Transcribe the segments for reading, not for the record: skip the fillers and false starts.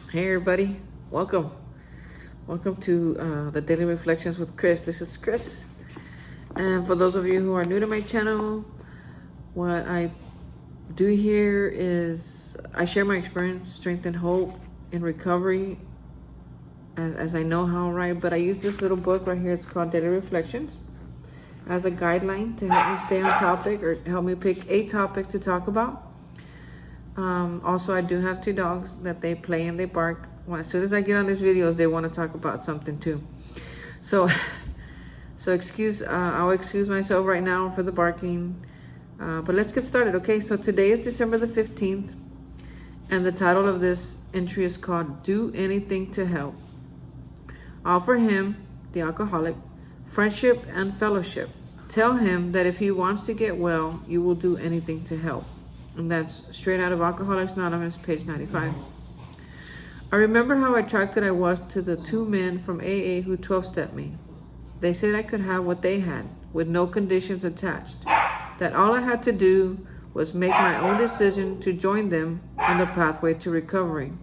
Hey everybody, welcome to the Daily Reflections with Chris. This is Chris, and for those of you who are new to my channel, what I do here is I share my experience, strength, and hope in recovery as I know how, right? But I use this little book right here. It's called Daily Reflections as a guideline to help me stay on topic or help me pick a topic to talk about. Also, I do have two dogs that they play and they bark. Well, as soon as I get on these videos, they want to talk about something too. So, I'll excuse myself right now for the barking. But let's get started, okay? So today is December the 15th, and the title of this entry is called "Do Anything to Help." Offer him, the alcoholic, friendship and fellowship. Tell him that if he wants to get well, you will do anything to help. And that's straight out of Alcoholics Anonymous, page 95. I remember how attracted I was to the two men from AA who 12-stepped me. They said I could have what they had, with no conditions attached. That all I had to do was make my own decision to join them on the pathway to recovery.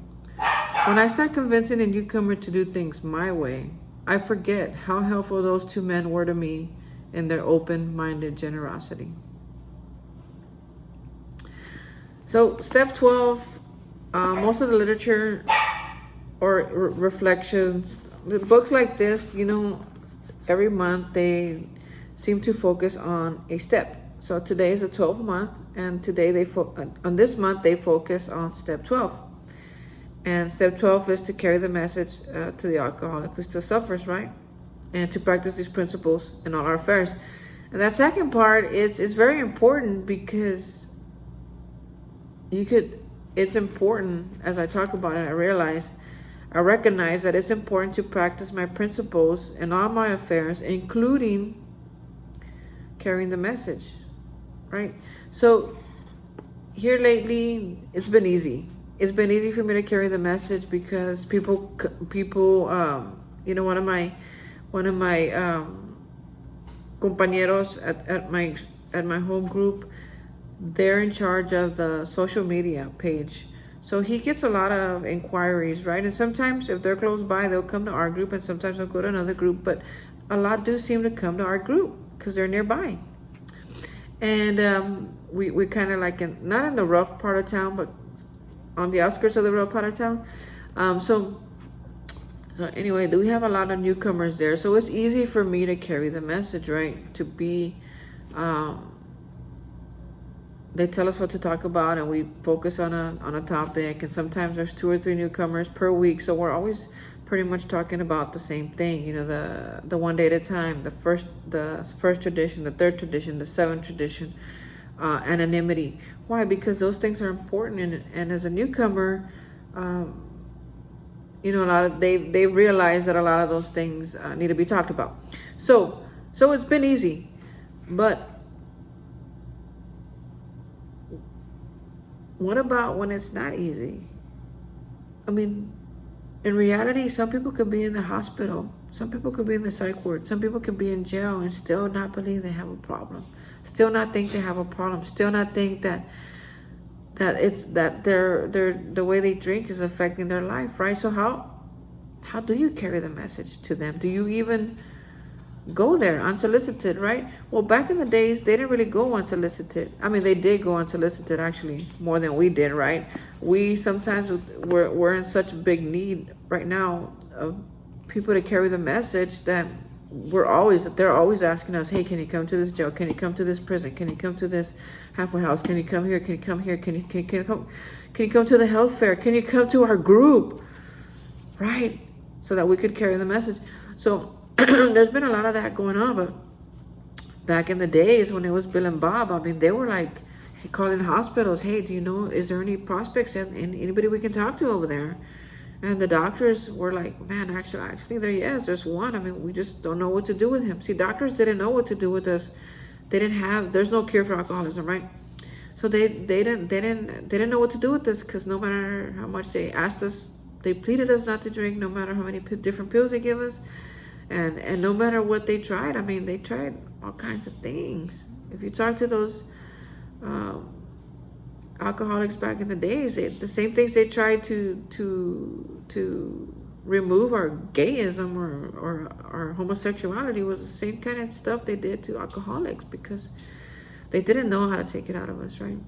When I start convincing a newcomer to do things my way, I forget how helpful those two men were to me in their open-minded generosity. So step 12, most of the literature or reflections, books like this, every month they seem to focus on a step. So today is the 12th month, and today on this month they focus on step 12. And step 12 is to carry the message to the alcoholic who still suffers, right? And to practice these principles in all our affairs. And that second part, it's very important because it's important, as I talk about it, I recognize that it's important to practice my principles in all my affairs, including carrying the message, right? So here lately, it's been easy. It's been easy for me to carry the message because people, one of my compañeros at my home group, they're in charge of the social media page. So he gets a lot of inquiries, right? And sometimes if they're close by, they'll come to our group, and sometimes they'll go to another group. But a lot do seem to come to our group because they're nearby. And we kind of like not in the rough part of town, but on the outskirts of the rough part of town. So anyway, we have a lot of newcomers there. So it's easy for me to carry the message, right? To be... they tell us what to talk about, and we focus on a topic, and sometimes there's 2 or 3 newcomers per week, so we're always pretty much talking about the same thing, the one day at a time, the first tradition, the third tradition, the seventh tradition, anonymity. Why? Because those things are important, and as a newcomer, a lot of they realize that a lot of those things need to be talked about. So it's been easy, but what about when it's not easy? I mean, in reality, some people could be in the hospital. Some people could be in the psych ward. Some people could be in jail and still not believe they have a problem. Still not think they have a problem. Still not think that the way they drink is affecting their life, right? So how do you carry the message to them? Do you even go there unsolicited, right? Well, back in the days, they didn't really go unsolicited. I mean, they did go unsolicited, actually, more than we did, right? We sometimes we're in such big need right now of people to carry the message that they're always asking us, hey, can you come to this jail? Can you come to this prison? Can you come to this halfway house? Can you come here? Can you come here? Can you come to the health fair? Can you come to our group? Right? So that we could carry the message. So there's been a lot of that going on, but back in the days when it was Bill and Bob, I mean, they were like calling hospitals, hey, is there any prospects and anybody we can talk to over there? And the doctors were like, man, actually there's one. I mean, we just don't know what to do with him. See, doctors didn't know what to do with us. There's no cure for alcoholism, right? So they didn't know what to do with this, because no matter how much they asked us, they pleaded us not to drink, no matter how many different pills they give us. And no matter what they tried, I mean, they tried all kinds of things. If you talk to those alcoholics back in the days, the same things they tried to to remove our gayism or our homosexuality was the same kind of stuff they did to alcoholics, because they didn't know how to take it out of us, right?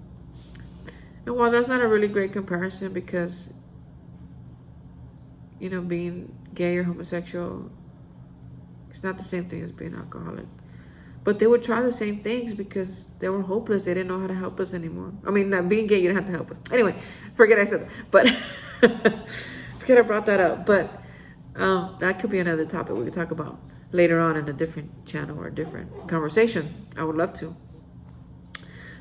And while that's not a really great comparison, because, you know, being gay or homosexual, it's not the same thing as being alcoholic. But they would try the same things because they were hopeless. They didn't know how to help us anymore. I mean, not being gay, you don't have to help us. Anyway, forget I said that. But forget I brought that up. But that could be another topic we could talk about later on in a different channel or a different conversation. I would love to.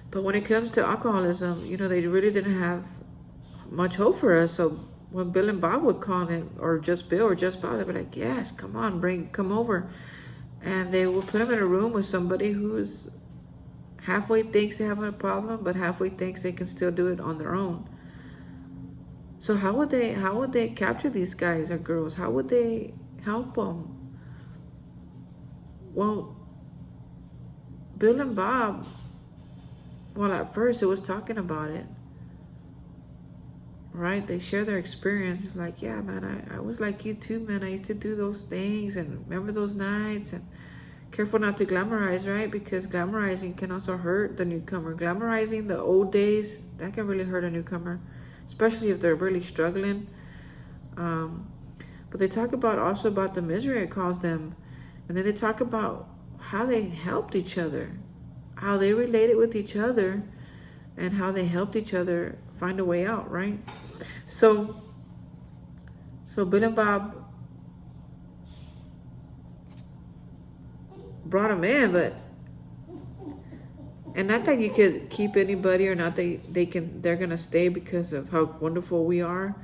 But when it comes to alcoholism, you know, they really didn't have much hope for us. So when Bill and Bob would call it, or just Bill or just Bob, they'd be like, yes, come on, come over. And they will put them in a room with somebody who's halfway thinks they have a problem, but halfway thinks they can still do it on their own. So how would they capture these guys or girls? How would they help them? Well, Bill and Bob, well, at first it was talking about it, right? They share their experience. It's like, yeah, man, I was like you too, man. I used to do those things and remember those nights. And careful not to glamorize, right? Because glamorizing can also hurt the newcomer. Glamorizing the old days, that can really hurt a newcomer, especially if they're really struggling. But they talk also about the misery it caused them. And then they talk about how they helped each other, how they related with each other, and how they helped each other find a way out, right? So Bill and Bob brought him in, and not that you could keep anybody, or not that they're gonna stay because of how wonderful we are.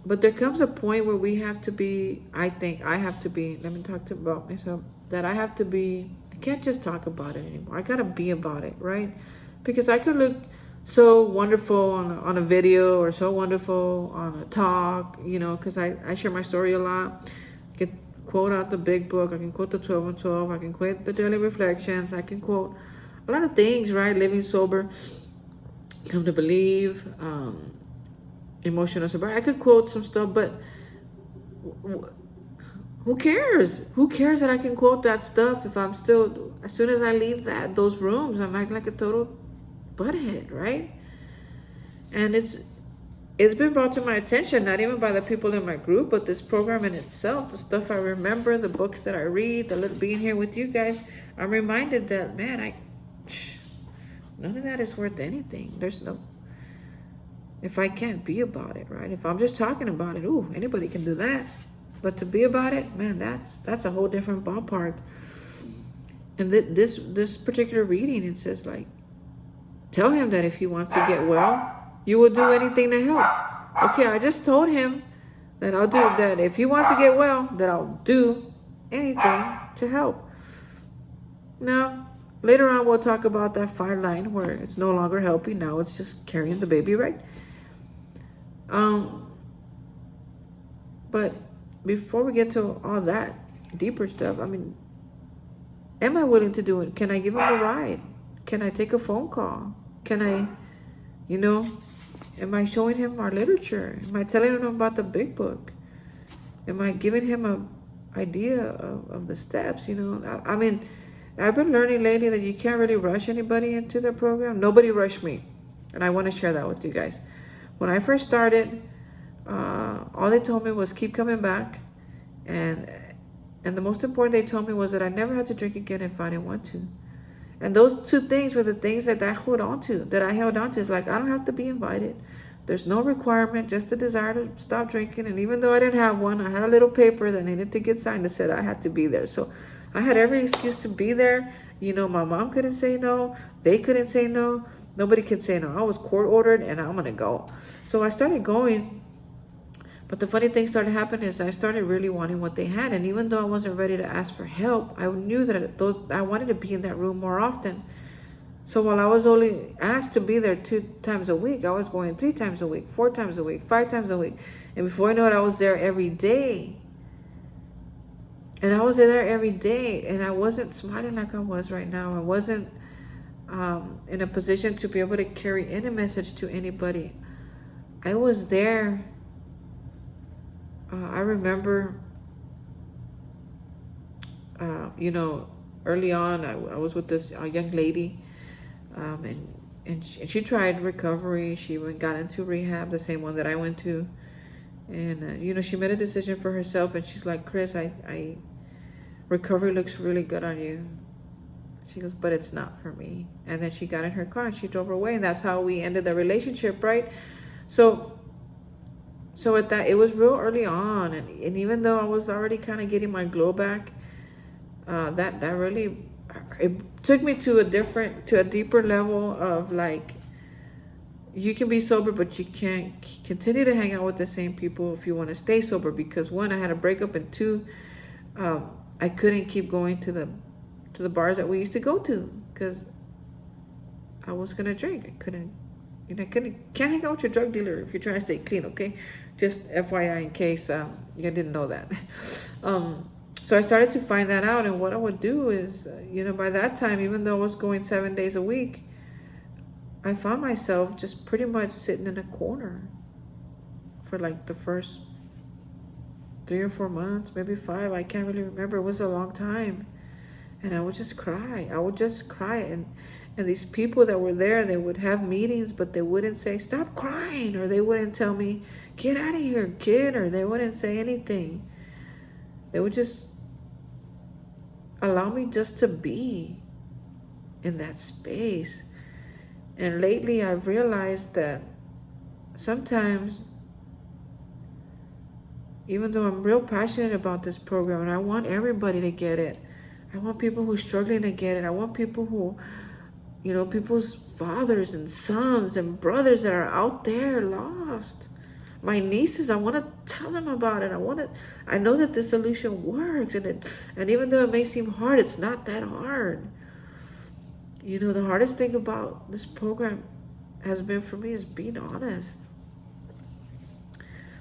But there comes a point where we have to be, I think I have to be, let me talk about myself, that I have to be, I can't just talk about it anymore. I gotta be about it, right? Because I could look so wonderful on a video, or so wonderful on a talk, you know, because I share my story a lot. I can quote out the big book. I can quote the 12 and 12. I can quote the daily reflections. I can quote a lot of things, right? Living sober, come to believe, emotional sobriety. I could quote some stuff, but who cares? Who cares that I can quote that stuff if I'm still, as soon as I leave those rooms, I'm acting like a total butthead, right? And it's been brought to my attention, not even by the people in my group, but this program in itself, the stuff I remember, the books that I read, the little being here with you guys, I'm reminded that, man, none of that is worth anything. If I can't be about it, right? If I'm just talking about it, ooh, anybody can do that. But to be about it, man, that's a whole different ballpark. And this particular reading, it says, like, tell him that if he wants to get well, you will do anything to help. Okay, I just told him that I'll do that. If he wants to get well, that I'll do anything to help. Now, later on, we'll talk about that fine line where it's no longer helping. Now it's just carrying the baby, right? But before we get to all that deeper stuff, I mean, am I willing to do it? Can I give him a ride? Can I take a phone call? Can I, you know, am I showing him our literature? Am I telling him about the big book? Am I giving him an idea of the steps? You know, I mean, I've been learning lately that you can't really rush anybody into the program. Nobody rushed me. And I want to share that with you guys. When I first started, all they told me was keep coming back. And the most important they told me was that I never had to drink again if I didn't want to. And those two things were the things that I held on to. It's like, I don't have to be invited. There's no requirement, just a desire to stop drinking. And even though I didn't have one, I had a little paper that needed to get signed that said I had to be there. So I had every excuse to be there. You know, my mom couldn't say no. They couldn't say no. Nobody could say no. I was court ordered and I'm going to go. So I started going. But the funny thing started happening is I started really wanting what they had. And even though I wasn't ready to ask for help, I knew that I wanted to be in that room more often. So while I was only asked to be there 2 times a week, I was going 3 times a week, 4 times a week, 5 times a week. And before I know it, I was there every day. And I was there every day. And I wasn't smiling like I was right now. I wasn't in a position to be able to carry any message to anybody. I was there. I remember, early on, I was with this young lady, and she tried recovery. She got into rehab, the same one that I went to, and she made a decision for herself, and she's like, Chris, I recovery looks really good on you. She goes, but it's not for me. And then she got in her car and she drove away, and that's how we ended the relationship, right? So at that, it was real early on, and even though I was already kind of getting my glow back, that really, it took me to a deeper level of like, you can be sober, but you can't continue to hang out with the same people if you want to stay sober. Because one, I had a breakup, and two, I couldn't keep going to the bars that we used to go to because I was gonna drink. I couldn't, can't hang out with your drug dealer if you're trying to stay clean. Okay, just FYI in case you didn't know that. So I started to find that out, and what I would do is, by that time, even though I was going 7 days a week, I found myself just pretty much sitting in a corner for like the first 3 or 4 months, maybe 5. I can't really remember. It was a long time. And I would just cry. And these people that were there, they would have meetings, but they wouldn't say, stop crying. Or they wouldn't tell me, get out of here, kid. Or they wouldn't say anything. They would just allow me just to be in that space. And lately I've realized that sometimes, even though I'm real passionate about this program and I want everybody to get it, I want people who are struggling to get it. I want people who, people's fathers and sons and brothers that are out there lost. My nieces, I want to tell them about it. I know that this solution works, and even though it may seem hard, it's not that hard. The hardest thing about this program has been for me is being honest.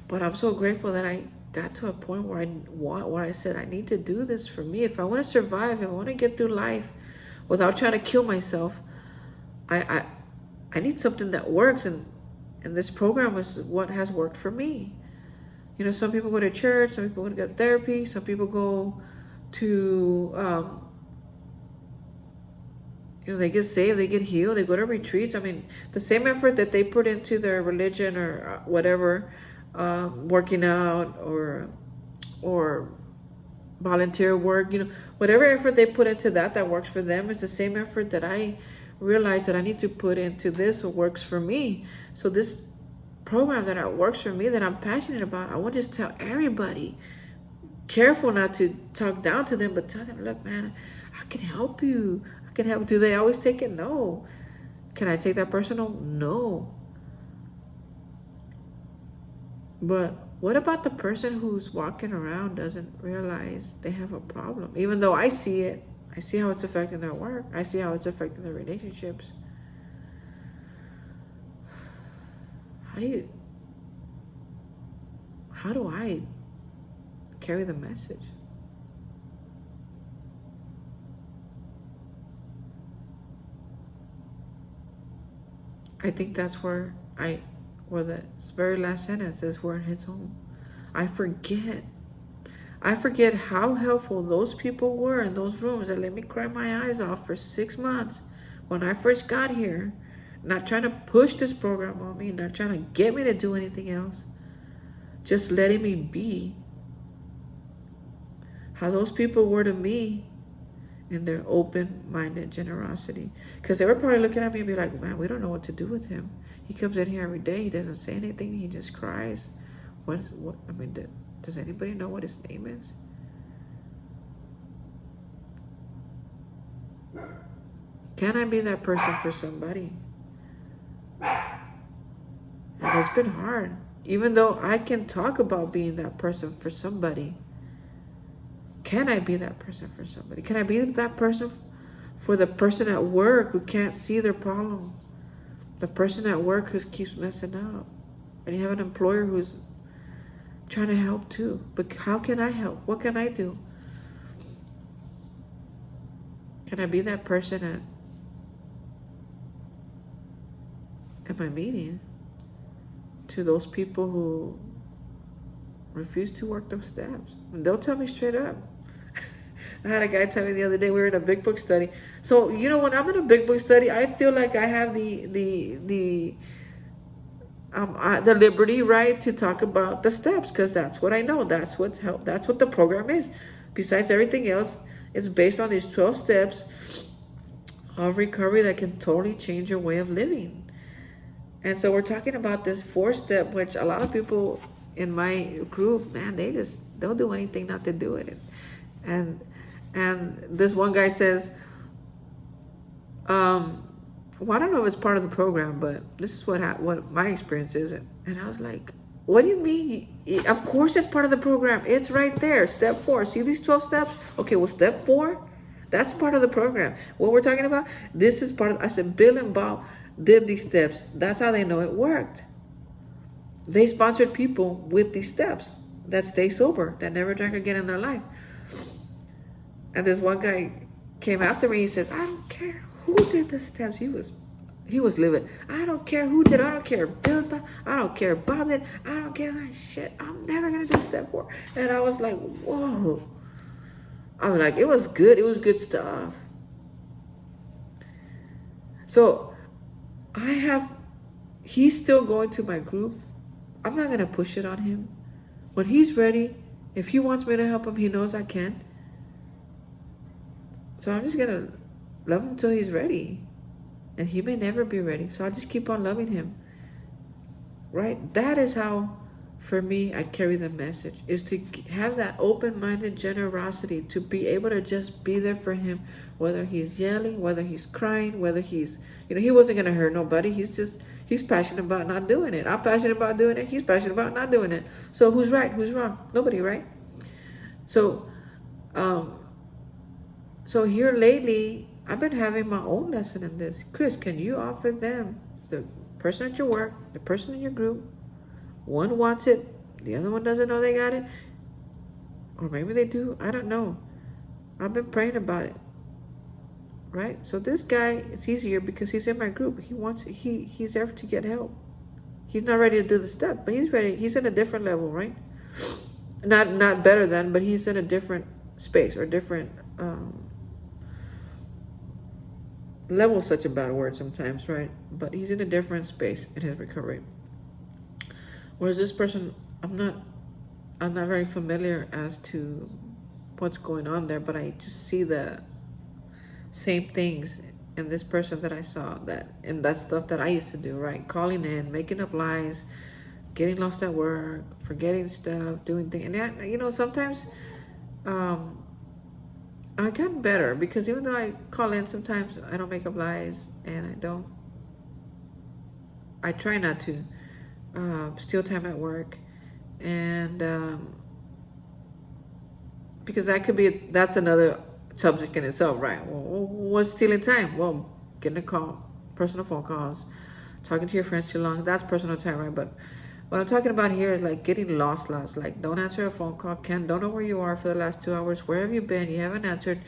But I'm so grateful that I got to a point where I said I need to do this for me. If I want to survive, if I want to get through life without trying to kill myself, I need something that works, and this program is what has worked for me. Some people go to church, some people go to get therapy, some people go to they get saved, they get healed, they go to retreats. I mean, the same effort that they put into their religion or whatever, working out or volunteer work, whatever effort they put into that works for them is the same effort that I realize that I need to put into this what works for me. So this program that works for me, that I'm passionate about, I want to just tell everybody, careful not to talk down to them, but tell them, look, man, I can help you. I can help. Do they always take it? No. Can I take that personal? No. But what about the person who's walking around doesn't realize they have a problem? Even though I see it, I see how it's affecting their work. I see how it's affecting their relationships. How do I carry the message? I think that's where the very last sentence is where it hits home. I forget how helpful those people were in those rooms that let me cry my eyes off for 6 months when I first got here. Not trying to push this program on me, not trying to get me to do anything else. Just letting me be. How those people were to me in their open-minded generosity. Because they were probably looking at me and be like, man, we don't know what to do with him. He comes in here every day. He doesn't say anything. He just cries. Does anybody know what his name is? Can I be that person for somebody? And it's been hard. Even though I can talk about being that person for somebody, can I be that person for somebody? Can I be that person for the person at work who can't see their problem? The person at work who keeps messing up. And you have an employer who's trying to help too. But how can I help? What can I do? Can I be that person at my meeting to those people who refuse to work those steps. And they'll tell me straight up. I had a guy tell me the other day, we were in a big book study. So, you know, when I'm in a big book study, I feel like I have the liberty, right, to talk about the steps, because that's what I know. That's what's help. That's what the program is. Besides everything else, it's based on these 12 steps of recovery that can totally change your way of living. And so we're talking about this 4-step, which a lot of people in my group, man, they'll do anything not to do it. And this one guy says, well, I don't know if it's part of the program, but this is what my experience is. And I was like, what do you mean? Of course it's part of the program. It's right there. Step 4. See these 12 steps? Okay, well, step 4, that's part of the program. What we're talking about, this is part of, I said, Bill and Bob did these steps. That's how they know it worked. They sponsored people with these steps that stay sober, that never drank again in their life. And this one guy came after me. He says, I don't care who did the steps. He was livid. I don't care who did. I don't care Bill. I don't care Bob did. I don't care that shit. I'm never gonna do step 4. And I was like, whoa. I was like, it was good. It was good stuff. So he's still going to my group. I'm not gonna push it on him. When he's ready, if he wants me to help him, he knows I can. So I'm just gonna love him until he's ready. And he may never be ready. So I'll just keep on loving him. Right? That is how, for me, I carry the message. Is to have that open-minded generosity. To be able to just be there for him. Whether he's yelling, whether he's crying, whether he's... You know, he wasn't going to hurt nobody. He's passionate about not doing it. I'm passionate about doing it. He's passionate about not doing it. So who's right? Who's wrong? Nobody, right? So here lately, I've been having my own lesson in this. Chris, can you offer them, the person at your work, the person in your group, one wants it, the other one doesn't know they got it, or maybe they do, I don't know. I've been praying about it, right? So this guy, it's easier because he's in my group. He's there to get help. He's not ready to do the step, but he's ready. He's in a different level, right? Not better than, but he's in a different space or different level. Such a bad word sometimes, right? But he's in a different space in his recovery. Whereas this person, I'm not very familiar as to what's going on there, but I just see the same things in this person that I saw, and that stuff that I used to do, right? Calling in, making up lies, getting lost at work, forgetting stuff, doing things. And that, you know, sometimes I got better, because even though I call in, sometimes I don't make up lies, and I try not to steal time at work, and because that's another subject in itself, right? Well, what's stealing time? Well, getting a call, personal phone calls, talking to your friends too long, that's personal time, right? But what I'm talking about here is like getting lost. Like, don't answer a phone call. Don't know where you are for the last 2 hours. Where have you been? You haven't answered.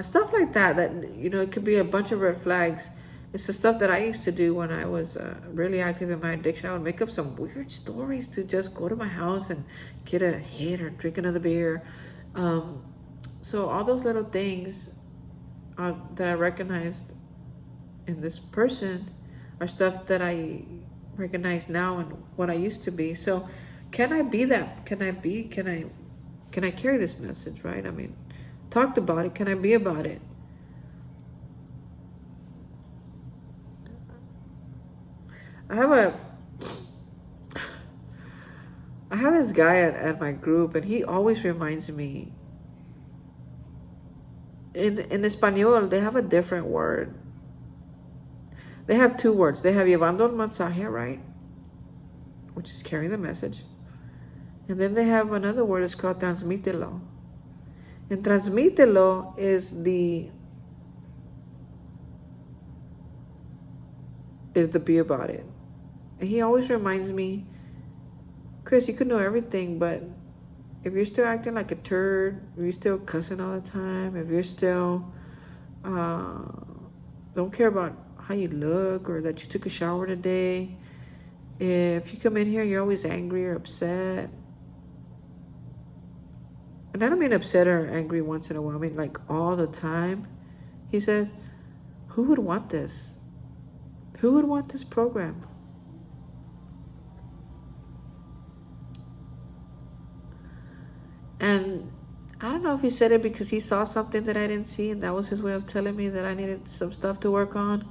Stuff like that, you know, it could be a bunch of red flags. It's the stuff that I used to do when I was really active in my addiction. I would make up some weird stories to just go to my house and get a hit or drink another beer. So all those little things that I recognized in this person are stuff that I recognize now and what I used to be. So can I be that? Can I carry this message, right? I mean, talked about it. Can I be about it? I have this guy at my group, and he always reminds me, in Espanol, they have a different word. They have 2 words. They have llevando el mensaje, right? Which is carrying the message. And then they have another word, it's called transmítelo. And transmítelo is the be about it. And he always reminds me, Chris, you could know everything, but if you're still acting like a turd, if you're still cussing all the time, if you're still don't care about how you look or that you took a shower today, If you come in here, you're always angry or upset. And I don't mean upset or angry once in a while. I mean like all the time. He says, who would want this? Who would want this program? And I don't know if he said it because he saw something that I didn't see, and that was his way of telling me that I needed some stuff to work on.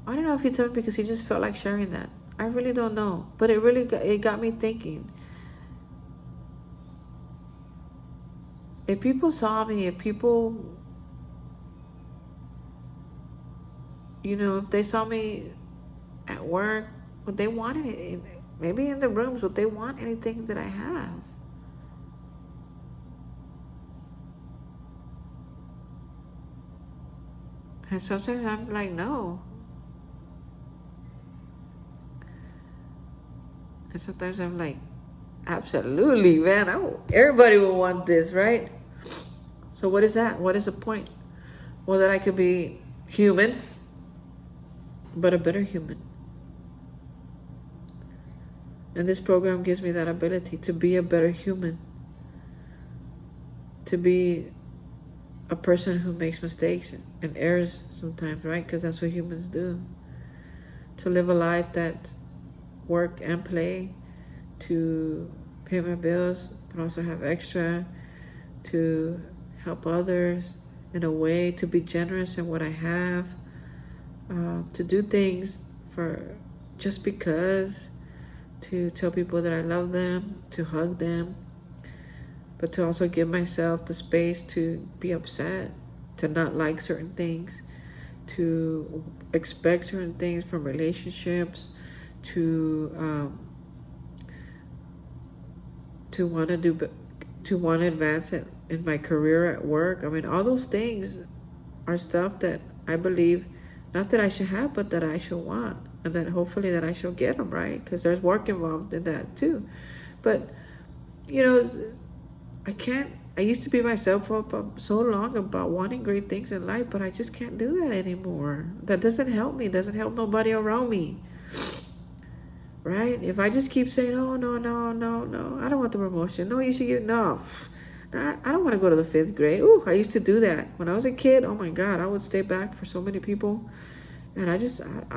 I don't know if he told me because he just felt like sharing that. I really don't know. But it got me thinking. If people saw me, if people, if they saw me at work, would they want it? Maybe in the rooms, would they want anything that I have? And sometimes I'm like, no. And sometimes I'm like, absolutely, man. Everybody will want this, right? So what is that? What is the point? Well, that I could be human, but a better human. And this program gives me that ability to be a better human. To be a person who makes mistakes and errors sometimes, right? Because that's what humans do. To live a life that work and play, to pay my bills, but also have extra, to help others in a way, to be generous in what I have, to do things for just because, to tell people that I love them, to hug them, but to also give myself the space to be upset, to not like certain things, to expect certain things from relationships, to want to advance in my career at work. I mean, all those things are stuff that I believe, not that I should have, but that I should want, and that hopefully that I shall get them, right? Because there's work involved in that too. But I used to be myself for so long about wanting great things in life, but I just can't do that anymore. That doesn't help me. It doesn't help nobody around me. Right? If I just keep saying, oh, no, I don't want the promotion. No, you should get, no. I don't want to go to the 5th grade. Ooh, I used to do that. When I was a kid, oh my God, I would stay back for so many people. And I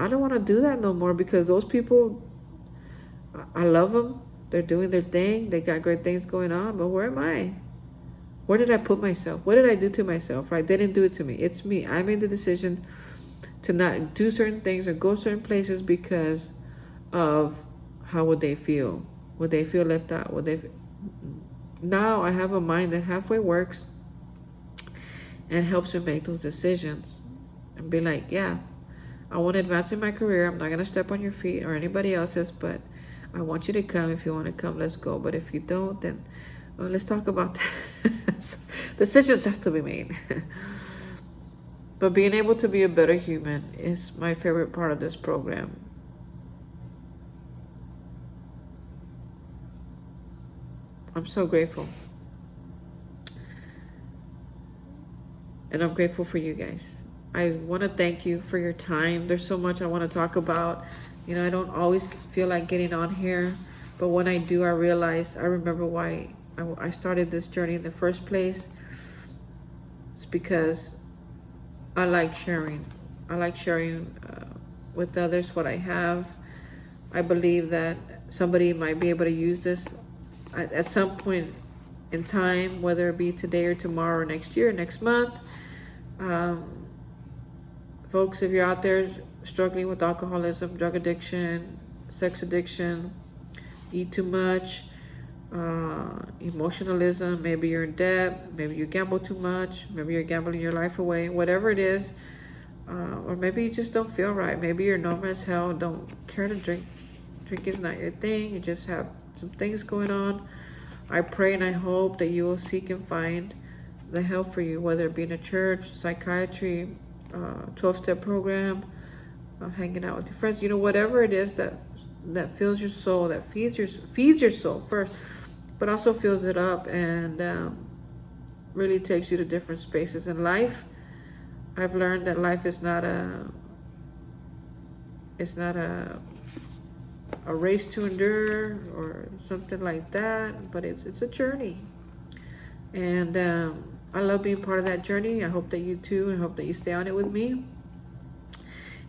don't want to do that no more, because those people, I love them. They're doing their thing. They got great things going on. But where am I? Where did I put myself? What did I do to myself? Right? They didn't do it to me. It's me. I made the decision to not do certain things or go certain places because of how would they feel? Would they feel left out? Now I have a mind that halfway works and helps me make those decisions and be like, yeah, I want to advance in my career. I'm not going to step on your feet or anybody else's, but I want you to come. If you want to come, let's go. But if you don't, then let's talk about that. Decisions have to be made. But being able to be a better human is my favorite part of this program. I'm so grateful. And I'm grateful for you guys. I want to thank you for your time. There's so much I want to talk about. I don't always feel like getting on here, but when I do, I remember why I started this journey in the first place. It's because I like sharing. I like sharing with others what I have. I believe that somebody might be able to use this at some point in time, whether it be today or tomorrow or next year, next month. Folks, if you're out there struggling with alcoholism, drug addiction, sex addiction, eat too much, emotionalism, maybe you're in debt, maybe you gamble too much, maybe you're gambling your life away, whatever it is, or maybe you just don't feel right, maybe you're numb as hell, don't care to drink is not your thing, you just have some things going on. I pray and I hope that you will seek and find the help for you, whether it be in a church, psychiatry, 12-step program, hanging out with your friends, whatever it is that fills your soul, that feeds your soul first, but also fills it up and really takes you to different spaces in life. I've learned that life is not a a race to endure or something like that, but it's a journey. And I love being part of that journey. I hope that you too, and hope that you stay on it with me.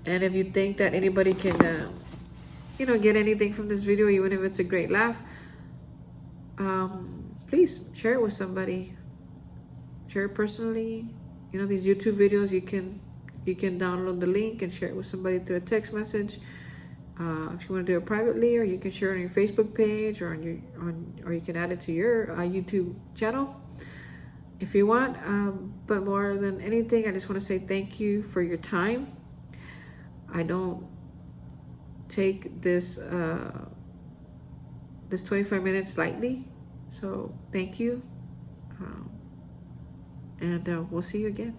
And if you think that anybody can, get anything from this video, even if it's a great laugh, please share it with somebody. Share it personally. These YouTube videos, you can download the link and share it with somebody through a text message. If you want to do it privately, or you can share it on your Facebook page, or or you can add it to your YouTube channel if you want. But more than anything, I just want to say thank you for your time. I don't take this 25 minutes lightly, so thank you, and we'll see you again.